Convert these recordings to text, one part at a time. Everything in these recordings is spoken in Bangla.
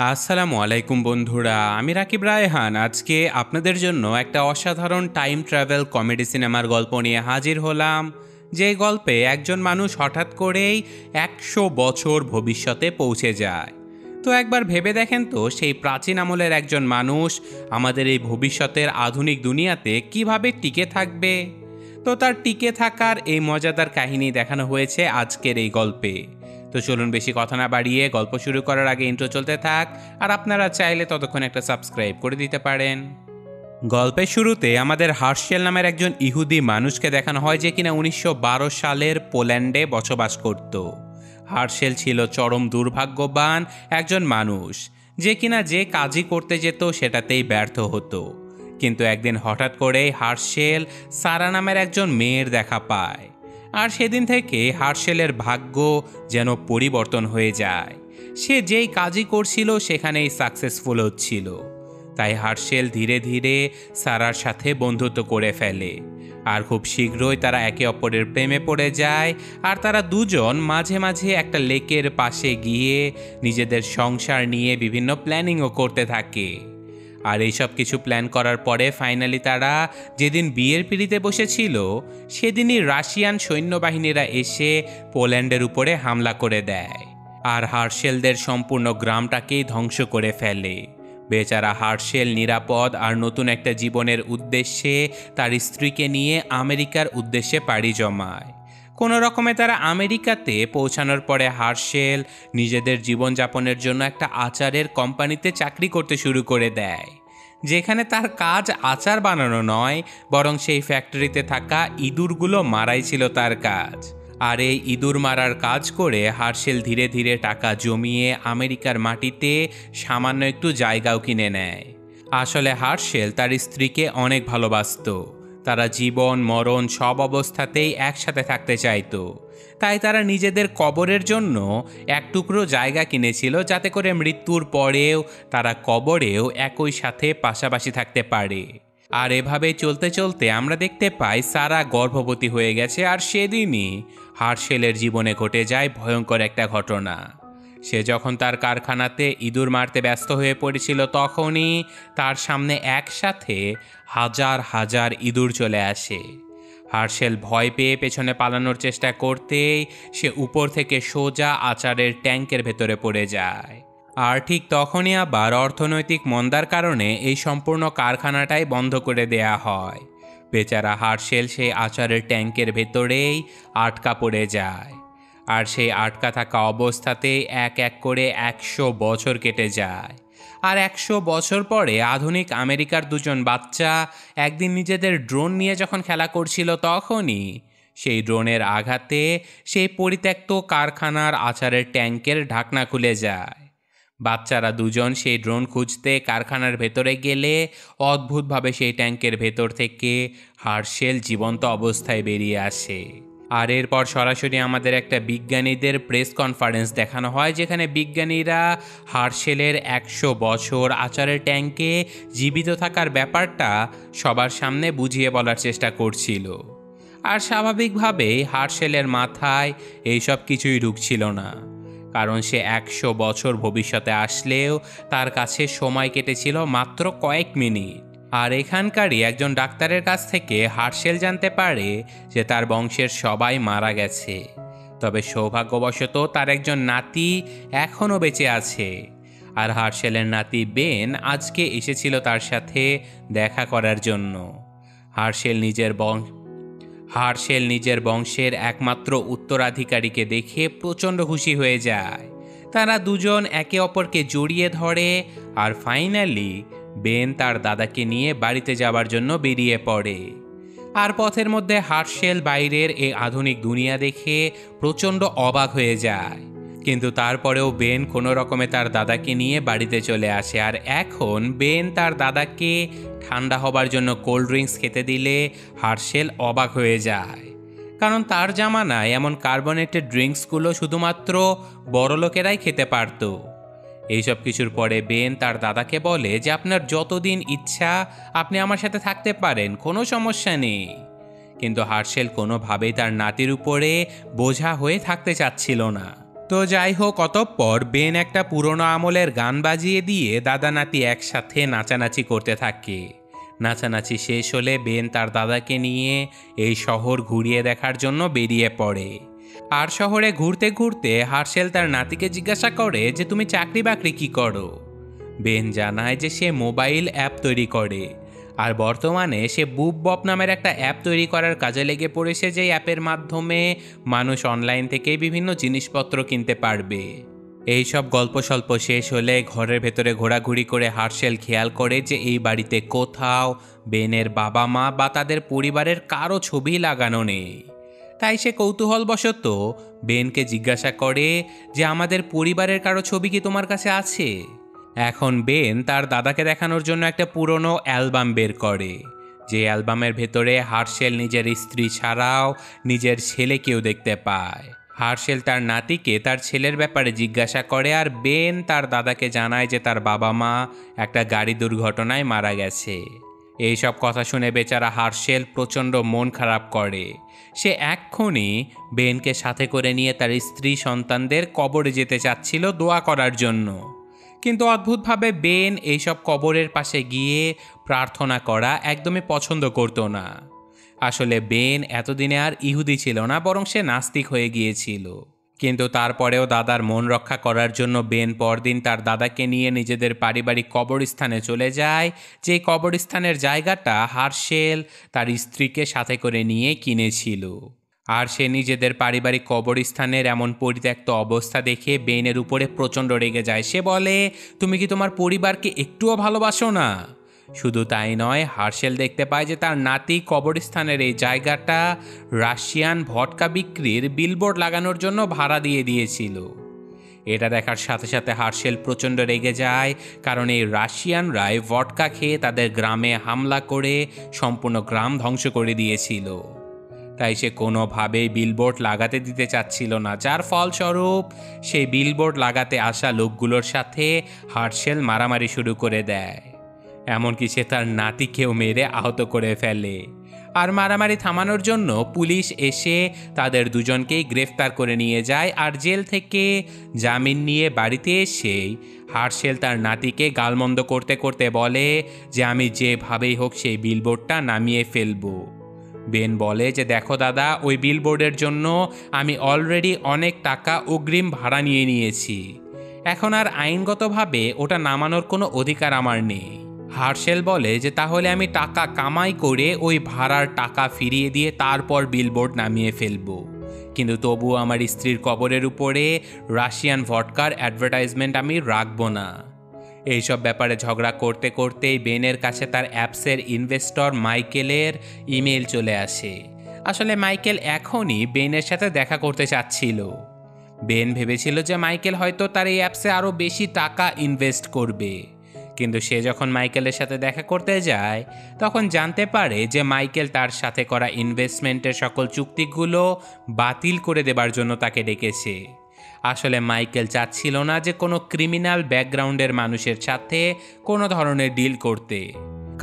আসসালামু আলাইকুম বন্ধুরা, আমি রাকিব রায়হান। আজকে আপনাদের জন্য একটা অসাধারণ টাইম ট্রাভেল কমেডি সিনেমার গল্প নিয়ে হাজির হলাম। যে গল্পে একজন মানুষ হঠাৎ করেই 100 বছর ভবিষ্যতে পৌঁছে যায়। তো একবার ভেবে দেখেন তো, সেই প্রাচীন আমলের একজন মানুষ আমাদের এই ভবিষ্যতের আধুনিক দুনিয়াতে কিভাবে টিকে থাকবে। তো তার টিকে থাকার এই মজাদার কাহিনী দেখানো হয়েছে আজকের এই গল্পে। তো চলুন বেশি কথা না বাড়িয়ে গল্প শুরু করার আগে ইন্ট্রো চলতে থাক, আর আপনারা চাইলে ততক্ষণ একটা সাবস্ক্রাইব করে দিতে পারেন। গল্পের শুরুতে আমাদের হার্শেল নামের একজন ইহুদি মানুষকে দেখানো হয়, যে কিনা 1912 সালের পোল্যান্ডে বসবাস করত। হার্শেল ছিল চরম দুর্ভাগ্যবান একজন মানুষ, যে কিনা যে কাজই করতে যেত সেটাতেই ব্যর্থ হতো। কিন্তু একদিন হঠাৎ করেই হার্শেল সারা নামের একজন মেয়ের দেখা পায়, আর সেদিন থেকে হার্শেলের ভাগ্য যেন পরিবর্তন হয়ে যায়। সে যেই কাজই করছিল সেখানেই সাকসেসফুল হচ্ছিল। তাই হার্শেল ধীরে ধীরে সারার সাথে বন্ধুত্ব করে ফেলে, আর খুব শীঘ্রই তারা একে অপরের প্রেমে পড়ে যায়। আর তারা দুজন মাঝে মাঝে একটা লেকের পাশে গিয়ে নিজেদের সংসার নিয়ে বিভিন্ন প্ল্যানিংও করতে থাকে। আর এইসব কিছু প্ল্যান করার পরে ফাইনালি তারা যেদিন বিয়ের পিঁড়িতে বসেছিল, সেদিনই রাশিয়ান সৈন্যবাহিনীরা এসে পোল্যান্ডের উপরে হামলা করে দেয়, আর হার্শেলদের সম্পূর্ণ গ্রামটাকেই ধ্বংস করে ফেলে। বেচারা হার্শেল নিরাপদ আর নতুন একটা জীবনের উদ্দেশ্যে তার স্ত্রীকে নিয়ে আমেরিকার উদ্দেশ্যে পাড়ি জমায়। কোনো রকমে তারা আমেরিকাতে পৌঁছানোর পরে হার্শেল নিজেদের জীবনযাপনের জন্য একটা আচারের কোম্পানিতে চাকরি করতে শুরু করে দেয়, যেখানে তার কাজ আচার বানানো নয়, বরং সেই ফ্যাক্টরিতে থাকা ইঁদুরগুলো মারাই ছিল তার কাজ। আর এই ইঁদুর মারার কাজ করে হার্শেল ধীরে ধীরে টাকা জমিয়ে আমেরিকার মাটিতে সামান্য একটু জায়গাও কিনে নেয়। আসলে হার্শেল তার স্ত্রীকে অনেক ভালোবাসতো। তারা জীবন মরণ সব অবস্থাতেই একসাথে থাকতে চাইতো। তাই তারা নিজেদের কবরের জন্য এক টুকরো জায়গা কিনেছিল, যাতে করে মৃত্যুর পরেও তারা কবরেও একই সাথে পাশাপাশি থাকতে পারে। আর এভাবে চলতে চলতে আমরা দেখতে পাই সারা গর্ভবতী হয়ে গেছে, আর সেদিনই হার্শেলের জীবনে ঘটে যায় ভয়ঙ্কর একটা ঘটনা। সে যখন তার কারখানাতে ইঁদুর মারতে ব্যস্ত হয়ে পড়েছিল, তখনই তার সামনে একসাথে হাজার হাজার ইঁদুর চলে আসে। হার্শেল ভয় পেয়ে পেছনে পালানোর চেষ্টা করতেই সে উপর থেকে সোজা আচারের ট্যাঙ্কের ভেতরে পড়ে যায়। আর ঠিক তখনই আবার অর্থনৈতিক মন্দার কারণে এই সম্পূর্ণ কারখানাটাই বন্ধ করে দেয়া হয়। বেচারা হার্শেল সেই আচারের ট্যাঙ্কের ভেতরেই আটকা পড়ে যায়। আর সেই আটকা থাকা অবস্থাতেই এক এক করে 100 বছর কেটে যায়। আর 100 বছর পরে আধুনিক আমেরিকার দুজন বাচ্চা একদিন নিজেদের ড্রোন নিয়ে যখন খেলা করছিল, তখনই সেই ড্রোনের আঘাতে সেই পরিত্যক্ত কারখানার আচারের ট্যাঙ্কের ঢাকনা খুলে যায়। বাচ্চারা দুজন সেই ড্রোন খুঁজতে কারখানার ভেতরে গেলে অদ্ভুতভাবে সেই ট্যাঙ্কের ভেতর থেকে হার্শেল জীবন্ত অবস্থায় বেরিয়ে আসে। আর এরপর সরাসরি আমাদের একটা বিজ্ঞানীদের প্রেস কনফারেন্স দেখানো হয়, যেখানে বিজ্ঞানীরা হার্শেলের 100 বছর আচারের ট্যাঙ্কে জীবিত থাকার ব্যাপারটা সবার সামনে বুঝিয়ে বলার চেষ্টা করছিল। আর স্বাভাবিকভাবেই হার্শেলের মাথায় এইসব কিছুই ঢুকছিল না, কারণ সে 100 বছর ভবিষ্যতে আসলেও তার কাছে সময় কেটেছিল মাত্র কয়েক মিনিট। আর এখানকারই একজন ডাক্তারের কাছ থেকে হার্শেল জানতে পারে যে তার বংশের সবাই মারা গেছে, তবে সৌভাগ্যবশত তার একজন নাতি এখনও বেঁচে আছে। আর হার্শেলের নাতি বেন আজকে এসেছিল তার সাথে দেখা করার জন্য। হার্শেল নিজের বংশের একমাত্র উত্তরাধিকারীকে দেখে প্রচণ্ড খুশি হয়ে যায়। তারা দুজন একে অপরকে জড়িয়ে ধরে, আর ফাইনালি বেন তার দাদাকে নিয়ে বাড়িতে যাবার জন্য বেরিয়ে পড়ে। আর পথের মধ্যে হার্শেল বাইরের এই আধুনিক দুনিয়া দেখে প্রচণ্ড অবাক হয়ে যায়। কিন্তু তারপরেও বেন কোনো রকমে তার দাদাকে নিয়ে বাড়িতে চলে আসে। আর এখন বেন তার দাদাকে ঠান্ডা হবার জন্য কোল্ড ড্রিঙ্কস খেতে দিলে হার্শেল অবাক হয়ে যায়, কারণ তার জামানায় এমন কার্বনেটেড ড্রিঙ্কসগুলো শুধুমাত্র বড়লোকেরাই খেতে পারত। এইসব কিছুর পরে বেন তার দাদাকে বলে যে আপনার যতদিন ইচ্ছা আপনি আমার সাথে থাকতে পারেন, কোনো সমস্যা নেই। কিন্তু হার্শেল কোনোভাবেই তার নাতির উপরে বোঝা হয়ে থাকতে চাচ্ছিল না। তো যাই হোক, অতঃপর বেন একটা পুরনো আমলের গান বাজিয়ে দিয়ে দাদা নাতি একসাথে নাচানাচি করতে থাকে। নাচানাচি শেষ হলে বেন তার দাদাকে নিয়ে এই শহর ঘুরিয়ে দেখার জন্য বেরিয়ে পড়ে। আর শহরে ঘুরতে ঘুরতে হার্শেল তার নাতিকে জিজ্ঞাসা করে যে তুমি চাকরি বাকরি কি করো। বেন জানায় যে সে মোবাইল অ্যাপ তৈরি করে, আর বর্তমানে সে বুব বপ নামের একটা অ্যাপ তৈরি করার কাজে লেগে পড়েছে, যে অ্যাপের মাধ্যমে মানুষ অনলাইন থেকে বিভিন্ন জিনিসপত্র কিনতে পারবে। এই সব গল্প স্বল্প শেষ হলে ঘরের ভেতরে ঘোরাঘুরি করে হার্শেল খেয়াল করে যে এই বাড়িতে কোথাও বেনের বাবা মা বা তাদের পরিবারের কারো ছবি লাগানো নেই। তাই সে কৌতূহলবশত বেনকে জিজ্ঞাসা করে যে আমাদের পরিবারের কারো ছবি কি তোমার কাছে আছে। এখন বেন তার দাদাকে দেখানোর জন্য একটা পুরনো অ্যালবাম বের করে, যে অ্যালবামের ভেতরে হার্শেল নিজের স্ত্রী ছাড়াও নিজের ছেলেকেও দেখতে পায়। হার্শেল তার নাতিকে তার ছেলের ব্যাপারে জিজ্ঞাসা করে, আর বেন তার দাদাকে জানায় যে তার বাবা মা একটা গাড়ি দুর্ঘটনায় মারা গেছে। এইসব কথা শুনে বেচারা হার্শেল প্রচণ্ড মন খারাপ করে। সে এক্ষুনি বেনকে সাথে করে নিয়ে তার স্ত্রী সন্তানদের কবরে যেতে চাচ্ছিল দোয়া করার জন্য, কিন্তু অদ্ভুতভাবে বেন এইসব কবরের পাশে গিয়ে প্রার্থনা করা একদমই পছন্দ করতো না। আসলে বেন এতদিনে আর ইহুদি ছিল না, বরং সে নাস্তিক হয়ে গিয়েছিল। কিন্তু তারপরেও দাদার মন রক্ষা করার জন্য বেন পরদিন তার দাদাকে নিয়ে নিজেদের পারিবারিক কবরস্থানে চলে যায়, যে কবরস্থানের জায়গাটা হার্শেল তার স্ত্রীকে সাথে করে নিয়ে কিনেছিল। আর সে নিজেদের পারিবারিক কবরস্থানের এমন পরিত্যক্ত অবস্থা দেখে বেনের উপরে প্রচণ্ড রেগে যায়। সে বলে, তুমি কি তোমার পরিবারকে একটুও ভালোবাসো না? শুধু তাই নয়, হার্শেল দেখতে পায় যে তার নাতি কবরস্থানের এই জায়গাটা রাশিয়ান ভডকা বিক্রির বিলবোর্ড লাগানোর জন্য ভাড়া দিয়ে দিয়েছিল। এটা দেখার সাথে সাথে হার্শেল প্রচণ্ড রেগে যায়, কারণ এই রাশিয়ানরাই ভডকা খেয়ে তাদের গ্রামে হামলা করে সম্পূর্ণ গ্রাম ধ্বংস করে দিয়েছিল। তাই সে কোনোভাবেই বিলবোর্ড লাগাতে দিতে চাচ্ছিল না, যার ফলস্বরূপ সেই বিলবোর্ড লাগাতে আসা লোকগুলোর সাথে হার্শেল মারামারি শুরু করে দেয়। এমনকি সে তার নাতিকেও মেরে আহত করে ফেলে। আর মারামারি থামানোর জন্য পুলিশ এসে তাদের দুজনকেই গ্রেফতার করে নিয়ে যায়। আর জেল থেকে জামিন নিয়ে বাড়িতে এসেই হার্শেল তার নাতিকে গালমন্দ করতে করতে বলে যে আমি যেভাবেই হোক সেই বিলবোর্ডটা নামিয়ে ফেলবো। বেন বলে যে দেখো দাদা, ওই বিলবোর্ডের জন্য আমি অলরেডি অনেক টাকা অগ্রিম ভাড়া নিয়ে নিয়েছি, এখন আর আইনগতভাবে ওটা নামানোর কোনো অধিকার আমার নেই। হার্শেল বলে যে তাহলে আমি টাকা কামাই করে ওই ভাড়ার টাকা ফিরিয়ে দিয়ে তারপর বিলবোর্ড নামিয়ে ফেলবো, কিন্তু তবুও আমার স্ত্রীর কবরের উপরে রাশিয়ান ভডকার অ্যাডভার্টাইজমেন্ট আমি রাখবো না। এইসব ব্যাপারে ঝগড়া করতে করতেই বেনের কাছে তার অ্যাপসের ইনভেস্টর মাইকেলের ইমেল চলে আসে। আসলে মাইকেল এখনই বেনের সাথে দেখা করতে চাচ্ছিল। বেন ভেবেছিল যে মাইকেল হয়তো তার এই অ্যাপসে আরও বেশি টাকা ইনভেস্ট করবে, কিন্তু সে যখন মাইকেলের সাথে দেখা করতে যায় তখন জানতে পারে যে মাইকেল তার সাথে করা ইনভেস্টমেন্টের সকল চুক্তিগুলো বাতিল করে দেবার জন্য তাকে ডেকেছে। আসলে মাইকেল চাচ্ছিল না যে কোনো ক্রিমিনাল ব্যাকগ্রাউন্ডের মানুষের সাথে কোনো ধরনের ডিল করতে,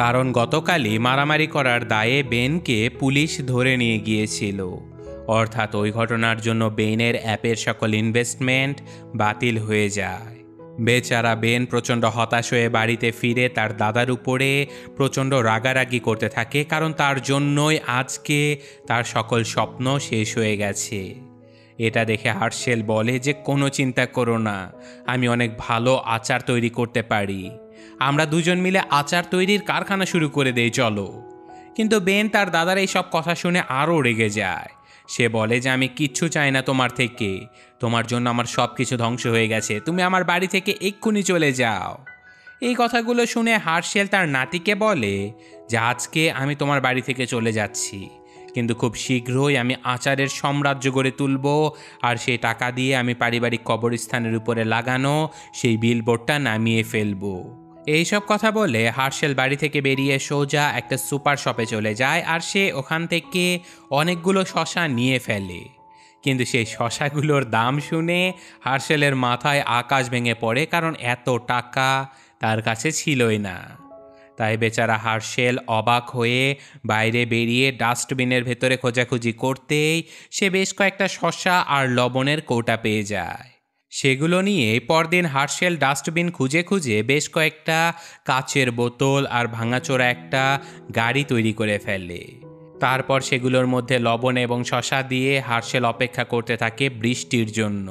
কারণ গতকালই মারামারি করার দায়ে বেনকে পুলিশ ধরে নিয়ে গিয়েছিল। অর্থাৎ ওই ঘটনার জন্য বেনের অ্যাপের সকল ইনভেস্টমেন্ট বাতিল হয়ে যায়। বেচারা বেন প্রচণ্ড হতাশ হয়ে বাড়িতে ফিরে তার দাদার উপরে প্রচণ্ড রাগারাগি করতে থাকে, কারণ তার জন্যই আজকে তার সকল স্বপ্ন শেষ হয়ে গেছে। এটা দেখে হার্শেল বলে যে কোনো চিন্তা করো না, আমি অনেক ভালো আচার তৈরি করতে পারি, আমরা দুজন মিলে আচার তৈরির কারখানা শুরু করে দেই চলো। কিন্তু বেন তার দাদার এই সব কথা শুনে আরও রেগে যায়। সে বলে যে আমি কিচ্ছু চাই না তোমার থেকে, তোমার জন্য আমার সব কিছু ধ্বংস হয়ে গেছে, তুমি আমার বাড়ি থেকে এক্ষুনি চলে যাও। এই কথাগুলো শুনে হার্শেল তার নাতিকে বলে যে আজকে আমি তোমার বাড়ি থেকে চলে যাচ্ছি, কিন্তু খুব শীঘ্রই আমি আচারের সাম্রাজ্য গড়ে তুলব, আর সেই টাকা দিয়ে আমি পারিবারিক কবরস্থানের উপরে লাগানো সেই বিলবোর্ডটা নামিয়ে ফেলবো। এইসব কথা বলে হার্শেল বাড়ি থেকে বেরিয়ে সোজা একটা সুপার শপে চলে যায়, আর সে ওখান থেকে অনেকগুলো শসা নিয়ে ফেলে। কিন্তু সেই শসাগুলোর দাম শুনে হার্শেলের মাথায় আকাশ ভেঙে পড়ে, কারণ এত টাকা তার কাছে ছিলই না। তাই বেচারা হার্শেল অবাক হয়ে বাইরে বেরিয়ে ডাস্টবিনের ভেতরে খোঁজাখুঁজি করতেই সে বেশ কয়েকটা শসা আর লবণের কৌটা পেয়ে যায়। সেগুলো নিয়ে পরদিন হার্শেল ডাস্টবিন খুঁজে খুঁজে বেশ কয়েকটা কাচের বোতল আর ভাঙাচোরা একটা গাড়ি তৈরি করে ফেলে। তারপর সেগুলোর মধ্যে লবণ এবং শসা দিয়ে হার্শেল অপেক্ষা করতে থাকে বৃষ্টির জন্য।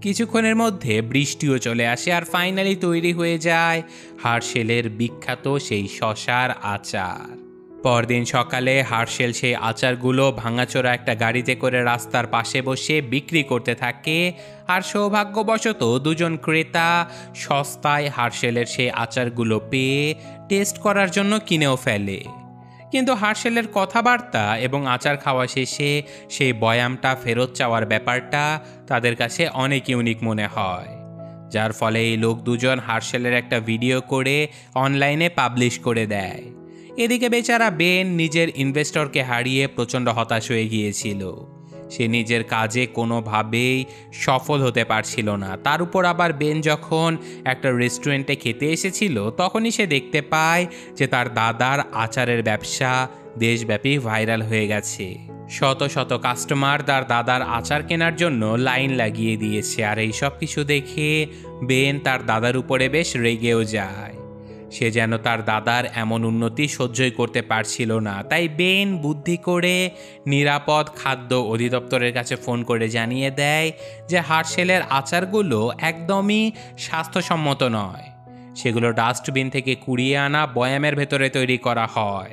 কিছুক্ষণের মধ্যে বৃষ্টিও চলে আসে আর ফাইনালি তৈরি হয়ে যায় হার্শেলের বিখ্যাত সেই শসার আচার। পরদিন সকালে হার্শেল সেই আচারগুলো ভাঙাচোরা একটা গাড়িতে করে রাস্তার পাশে বসে বিক্রি করতে থাকে। আর সৌভাগ্যবশত দুজন ক্রেতা সস্তায় হার্শেলের সেই আচারগুলো পেয়ে টেস্ট করার জন্য কিনেও ফেলে। কিন্তু হার্শেলের কথাবার্তা এবং আচার খাওয়া শেষে সেই বয়ামটা ফেরত চাওয়ার ব্যাপারটা তাদের কাছে অনেক ইউনিক মনে হয়, যার ফলে এই লোক দুজন হার্শেলের একটা ভিডিও করে অনলাইনে পাবলিশ করে দেয়। এদিকে বেচারা বেন নিজের ইনভেস্টরকে হারিয়ে প্রচণ্ড হতাশ হয়ে গিয়েছিল। সে নিজের কাজে কোনোভাবেই সফল হতে পারছিল না। তার উপর আবার বেন যখন একটা রেস্টুরেন্টে খেতে এসেছিল তখনই সে দেখতে পায় যে তার দাদার আচারের ব্যবসা দেশব্যাপী ভাইরাল হয়ে গেছে। শত শত কাস্টমার তার দাদার আচার কেনার জন্য লাইন লাগিয়ে দিয়েছে। আর এই সব কিছু দেখে বেন তার দাদার উপরে বেশ রেগেও যায়। সে যেন তার দাদার এমন উন্নতি সহ্যই করতে পারছিল না। তাই বেন বুদ্ধি করে নিরাপদ খাদ্য অধিদপ্তরের কাছে ফোন করে জানিয়ে দেয় যে হার্শেলের আচারগুলো একদমই স্বাস্থ্যসম্মত নয়। সেগুলো ডাস্টবিন থেকে কুড়িয়ে আনা বয়ামের ভেতরে তৈরি করা হয়।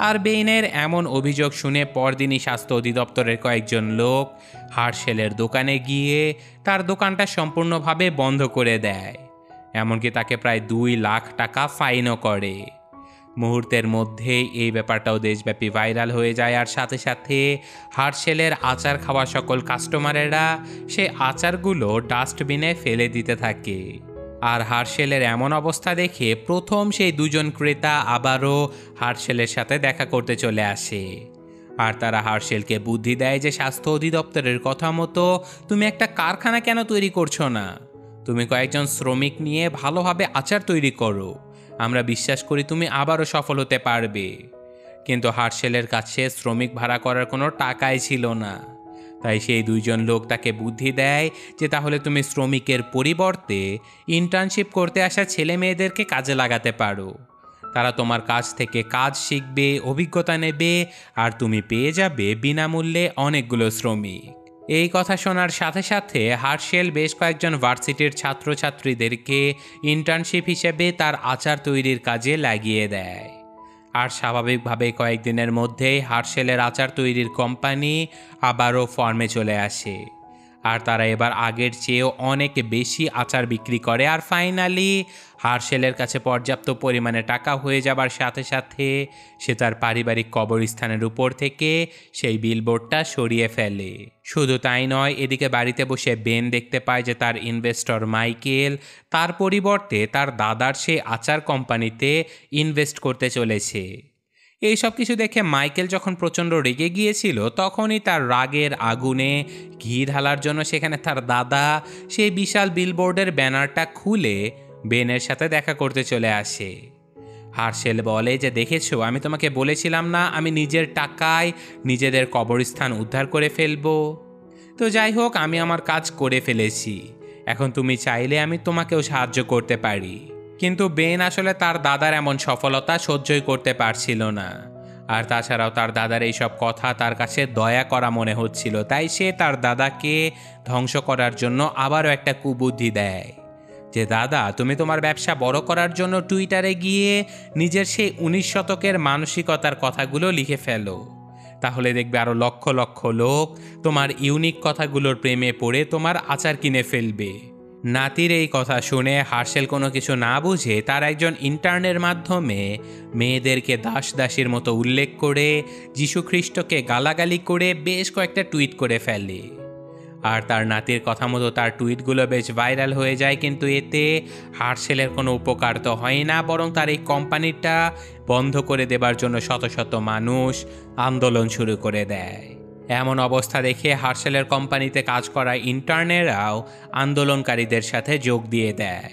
আর বেনের এমন অভিযোগ শুনে পরদিনই স্বাস্থ্য অধিদপ্তরের কয়েকজন লোক হার্শেলের দোকানে গিয়ে তার দোকানটা সম্পূর্ণভাবে বন্ধ করে দেয়। এমনকি তাকে প্রায় 2 লাখ টাকা ফাইনও করে। মুহূর্তের মধ্যেই এই ব্যাপারটাও দেশব্যাপী ভাইরাল হয়ে যায়। আর সাথে সাথে হার্শেলের আচার খাওয়া সকল কাস্টমারেরা সে আচারগুলো ডাস্টবিনে ফেলে দিতে থাকে। আর হার্শেলের এমন অবস্থা দেখে প্রথম সেই দুজন ক্রেতা আবারও হার্শেলের সাথে দেখা করতে চলে আসে। আর তারা হার্শেলকে বুদ্ধি দেয় যে স্বাস্থ্য অধিদপ্তরের কথা মতো তুমি একটা কারখানা কেন তৈরি করছো না? তুমি কয়েকজন শ্রমিক নিয়ে ভালোভাবে আচার তৈরি করো, আমরা বিশ্বাস করি তুমি আবারও সফল হতে পারবে। কিন্তু হার্শেলের কাছে শ্রমিক ভাড়া করার কোনো টাকাই ছিল না। তাই সেই দুইজন লোক তাকে বুদ্ধি দেয় যে তাহলে তুমি শ্রমিকের পরিবর্তে ইন্টার্নশিপ করতে আসা ছেলে মেয়েদেরকে কাজে লাগাতে পারো। তারা তোমার কাছ থেকে কাজ শিখবে, অভিজ্ঞতা নেবে, আর তুমি পেয়ে যাবে বিনামূল্যে অনেকগুলো শ্রমিক। এই কথা শোনার সাথে সাথে হার্শেল বেশ কয়েকজন ভার্সিটির ছাত্রছাত্রীদেরকে ইন্টার্নশিপ হিসেবে তার আচার তৈরির কাজে লাগিয়ে দেয়। আর স্বাভাবিকভাবে কয়েকদিনের মধ্যেই হার্শেলের আচার তৈরির কোম্পানি আবারও ফর্মে চলে আসে। আর তারা এবার আগের চেয়েও অনেক বেশি আচার বিক্রি করে। আর ফাইনালি হার্শেলের কাছে পর্যাপ্ত পরিমাণে টাকা হয়ে যাবার সাথে সাথে সে তার পারিবারিক কবরস্থানের উপর থেকে সেই বিলবোর্ডটা সরিয়ে ফেলে। শুধু তাই নয়, এদিকে বাড়িতে বসে বেন দেখতে পায় যে তার ইনভেস্টর মাইকেল তার পরিবর্তে তার দাদার সেই আচার কোম্পানিতে ইনভেস্ট করতে চলেছে। এই সব কিছু দেখে মাইকেল যখন প্রচণ্ড রেগে গিয়েছিল তখনই তার রাগের আগুনে ঘি ঢালার জন্য সেখানে তার দাদা সেই বিশাল বিলবোর্ডের ব্যানারটা খুলে বেনের সাথে দেখা করতে চলে আসে। হার্শেল বলে যে দেখেছো, আমি তোমাকে বলেছিলাম না আমি নিজের টাকায় নিজেদের কবরস্থান উদ্ধার করে ফেলবো। তো যাই হোক, আমি আমার কাজ করে ফেলেছি। এখন তুমি চাইলে আমি তোমাকেও সাহায্য করতে পারি। কিন্তু বেন আসলে তার দাদার এমন সফলতা সহ্যই করতে পারছিল না। আর তাছাড়াও তার দাদার এইসব কথা তার কাছে দয়া করা মনে হচ্ছিল। তাই সে তার দাদাকে ধ্বংস করার জন্য আবারও একটা কুবুদ্ধি দেয় যে দাদা, তুমি তোমার ব্যবসা বড় করার জন্য টুইটারে গিয়ে নিজের সেই 19 শতকের মানসিকতার কথাগুলো লিখে ফেলো। তাহলে দেখবে আরও লক্ষ লক্ষ লোক তোমার ইউনিক কথাগুলোর প্রেমে পড়ে তোমার আচার কিনে ফেলবে। নাতির এই কথা শুনে হার্শেল কোনো কিছু না বুঝে তার একজন ইন্টার্নের মাধ্যমে মেয়েদেরকে দাস দাসীর মতো উল্লেখ করে যীশুখ্রিস্টকে গালাগালি করে বেশ কয়েকটা টুইট করে ফেলে। আর তার নাতির কথা মতো তার টুইটগুলো বেশ ভাইরাল হয়ে যায়। কিন্তু এতে হার্শেলের কোনো উপকার তো হয় না, বরং তার এই কোম্পানিটা বন্ধ করে দেবার জন্য শত শত মানুষ আন্দোলন শুরু করে দেয়। এমন অবস্থা দেখে হার্শেলের কোম্পানিতে কাজ করা ইন্টার্নেরাও আন্দোলনকারীদের সাথে যোগ দিয়ে দেয়।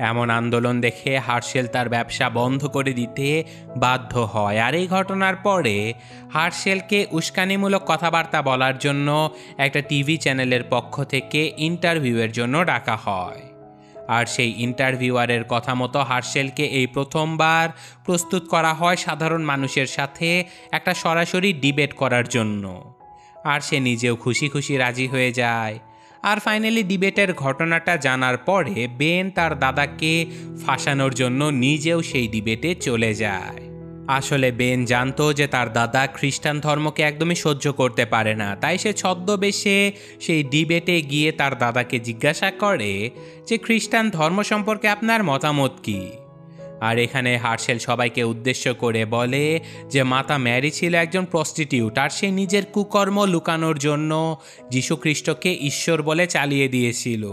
এমন আন্দোলন দেখে হার্শেল তার ব্যবসা বন্ধ করে দিতে বাধ্য হয়। আর এই ঘটনার পরে হার্শেলকে উস্কানিমূলক কথাবার্তা বলার জন্য একটা টিভি চ্যানেলের পক্ষ থেকে ইন্টারভিউয়ের জন্য ডাকা হয়। আর সেই ইন্টারভিউয়ারের কথা মতো হার্শেলকে এই প্রথমবার প্রস্তুত করা হয় সাধারণ মানুষের সাথে একটা সরাসরি ডিবেট করার জন্য। আর সে নিজেও খুশি খুশি রাজি হয়ে যায়। আর ফাইনালি ডিবেটের ঘটনাটা জানার পরে বেন তার দাদাকে ফাঁসানোর জন্য নিজেও সেই ডিবেটে চলে যায়। আসলে বেন জানতো যে তার দাদা খ্রিস্টান ধর্মকে একদমই সহ্য করতে পারে না, তাই সে ছদ্মবেশে সেই ডিবেটে গিয়ে তার দাদাকে জিজ্ঞাসা করে যে খ্রিস্টান ধর্ম সম্পর্কে আপনার মতামত কী। আর এখানে হার্শেল সবাইকে উদ্দেশ্য করে বলে যে মাতা ম্যারি ছিল একজন প্রস্টিটিউট, আর সে নিজের কুকর্ম লুকানোর জন্য যীশু খ্রিস্টকে ঈশ্বর বলে চালিয়ে দিয়েছিল।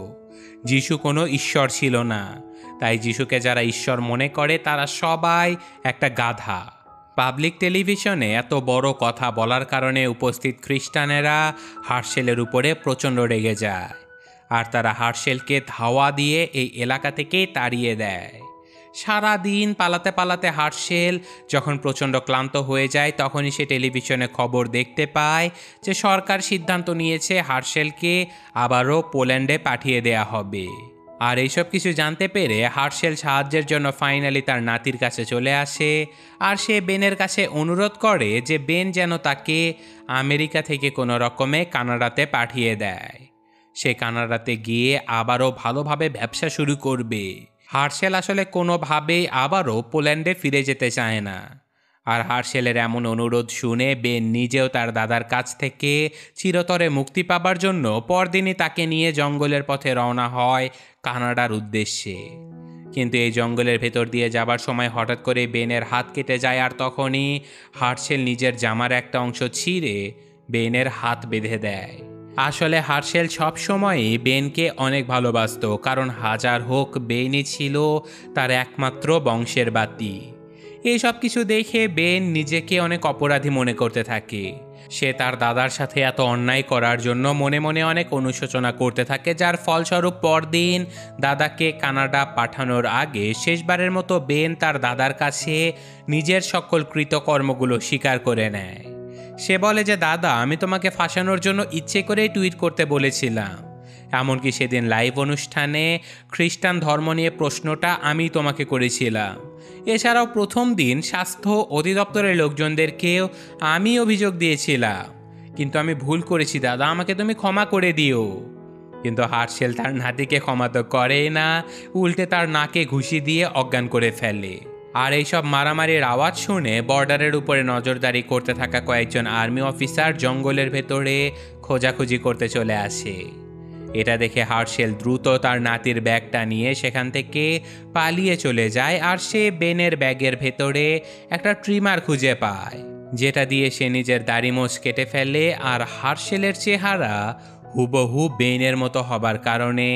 যীশু কোনো ঈশ্বর ছিল না, তাই যীশুকে যারা ঈশ্বর মনে করে তারা সবাই একটা গাধা। পাবলিক টেলিভিশনে এত বড় কথা বলার কারণে উপস্থিত খ্রিস্টানেরা হার্শেলের উপরে প্রচণ্ড রেগে যায়, আর তারা হার্শেলকে ধাওয়া দিয়ে এই এলাকা থেকে তাড়িয়ে দেয়। সারা দিন পালাতে পালাতে হার্শেল যখন প্রচণ্ড ক্লান্ত হয়ে যায়, তখনই সে টেলিভিশনে খবর দেখতে পায় যে সরকার সিদ্ধান্ত নিয়েছে হার্শেলকে আবারও পোল্যান্ডে পাঠিয়ে দেয়া হবে। আর এইসব কিছু জানতে পেরে হার্শেল সাহায্যের জন্য ফাইনালি তার নাতির কাছে চলে আসে। আর সে বেনের কাছে অনুরোধ করে যে বেন যেন তাকে আমেরিকা থেকে কোনো রকমে কানাডাতে পাঠিয়ে দেয়। সে কানাডাতে গিয়ে আবারও ভালোভাবে ব্যবসা শুরু করবে। হার্শেল আসলে কোনোভাবেই আবারও পোল্যান্ডে ফিরে যেতে চায় না। আর হার্শেলের এমন অনুরোধ শুনে বেন নিজেও তার দাদার কাছ থেকে চিরতরে মুক্তি পাবার জন্য পরদিনই তাকে নিয়ে জঙ্গলের পথে রওনা হয় কানাডার উদ্দেশ্যে। কিন্তু এই জঙ্গলের ভেতর দিয়ে যাবার সময় হঠাৎ করে বেনের হাত কেটে যায়, আর তখনই হার্শেল নিজের জামার একটা অংশ ছিঁড়ে বেনের হাত বেঁধে দেয়। আসলে হার্শেল সবসময়ই বেনকে অনেক ভালোবাসত, কারণ হাজার হোক বেনই ছিল তার একমাত্র বংশের বাতি। এই সব কিছু দেখে বেন নিজেকে অনেক অপরাধী মনে করতে থাকে। সে তার দাদার সাথে এত অন্যায় করার জন্য মনে মনে অনেক অনুশোচনা করতে থাকে, যার ফলস্বরূপ পরদিন দাদাকে কানাডা পাঠানোর আগে শেষবারের মতো বেন তার দাদার কাছে নিজের সকল কৃতকর্মগুলো স্বীকার করে নেয়। সে বলে যে দাদা, আমি তোমাকে ফাঁসানোর জন্য ইচ্ছে করেই টুইট করতে বলেছিলাম। এমনকি সেদিন লাইভ অনুষ্ঠানে খ্রিস্টান ধর্ম নিয়ে প্রশ্নটা আমি তোমাকে করেছিলাম। এছাড়াও প্রথম দিন স্বাস্থ্য অধিদপ্তরের লোকজনদেরকেও আমি অভিযোগ দিয়েছিলাম। কিন্তু আমি ভুল করেছি দাদা, আমাকে তুমি ক্ষমা করে দিও। কিন্তু হার্শেল তার নাতিকে ক্ষমা তো করেই না, উল্টে তার নাকে ঘুষি দিয়ে অজ্ঞান করে ফেলে। আর এইসব মারামারির আওয়াজ শুনে বর্ডারের উপরে নজরদারি করতে থাকা কয়েকজন আর্মি অফিসার জঙ্গলের ভেতরে খোঁজাখুঁজি করতে চলে আসে। এটা দেখে হার্শেল দ্রুত তার নাতির ব্যাগটা নিয়ে সেখান থেকে পালিয়ে চলে যায়। আর সে বেনের ব্যাগের ভেতরে একটা ট্রিমার খুঁজে পায়, যেটা দিয়ে সে নিজের দাড়ি মোছ কেটে ফেলে। আর হার্শেলের চেহারা হুবহু বেনের মতো হবার কারণে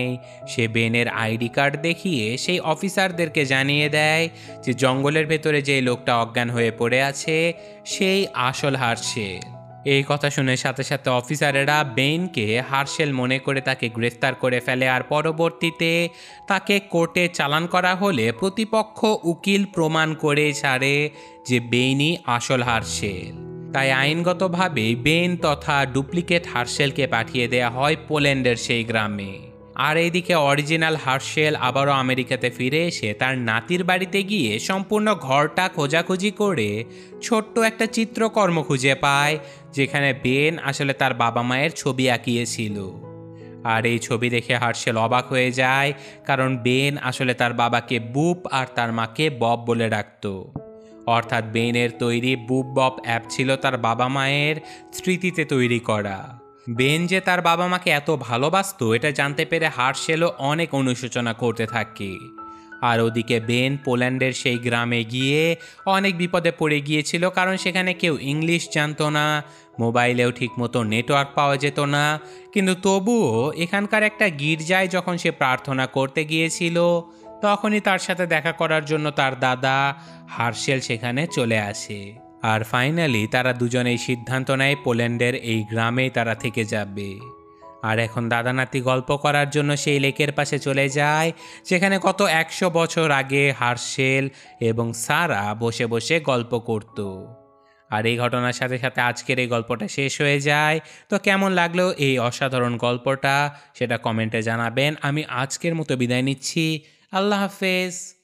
সে বেনের আইডি কার্ড দেখিয়ে সেই অফিসারদেরকে জানিয়ে দেয় যে জঙ্গলের ভেতরে যে লোকটা অজ্ঞান হয়ে পড়ে আছে সেই আসল হার্শেল। এই কথা শুনে সাথে সাথে অফিসারেরা বেনকে হার্শেল মনে করে তাকে গ্রেফতার করে ফেলে। আর পরবর্তীতে তাকে কোর্টে চালান করা হলে প্রতিপক্ষ উকিল প্রমাণ করে ছাড়ে যে বেনই আসল হার্শেল। তাই আইনগতভাবে বেন তথা ডুপ্লিকেট হার্শেলকে পাঠিয়ে দেয়া হয় পোল্যান্ডের সেই গ্রামে। আর এইদিকে অরিজিনাল হার্শেল আবারও আমেরিকাতে ফিরে এসে তার নাতির বাড়িতে গিয়ে সম্পূর্ণ ঘরটা খোঁজাখুঁজি করে ছোট্ট একটা চিত্রকর্ম খুঁজে পায়, যেখানে বেন আসলে তার বাবা মায়ের ছবি আঁকিয়েছিল। আর এই ছবি দেখে হার্শেল অবাক হয়ে যায়, কারণ বেন আসলে তার বাবাকে বুপ আর তার মাকে বব বলে ডাকত। অর্থাৎ বেনের তৈরি বুপ বব অ্যাপ ছিল তার বাবা মায়ের স্মৃতিতে তৈরি করা। বেন যে তার বাবা মাকে এত ভালোবাসত এটা জানতে পেরে হার্শেলও অনেক অনুশোচনা করতে থাকে। আর ওদিকে বেন পোল্যান্ডের সেই গ্রামে গিয়ে অনেক বিপদে পড়ে গিয়েছিল, কারণ সেখানে কেউ ইংলিশ জানতো না, মোবাইলেও ঠিকমতো নেটওয়ার্ক পাওয়া যেত না। কিন্তু তবুও এখানকার একটা গির্জায় যখন সে প্রার্থনা করতে গিয়েছিল, তখনই তার সাথে দেখা করার জন্য তার দাদা হার্শেল সেখানে চলে আসে। আর ফাইনালি তারা দুজনেই সিদ্ধান্ত নেয় পোল্যান্ডের এই গ্রামেই তারা থেকে যাবে। আর এখন দাদা নাতি গল্প করার জন্য সেই লেকের পাশে চলে যায়, যেখানে কত 100 বছর আগে হার্শেল এবং সারা বসে বসে গল্প করত। আর এই ঘটনার সাথে সাথে আজকের এই গল্পটা শেষ হয়ে যায়। তো কেমন লাগলো এই অসাধারণ গল্পটা সেটা কমেন্টে জানাবেন। আমি আজকের মতো বিদায় নিচ্ছি। আল্লাহ হাফেজ।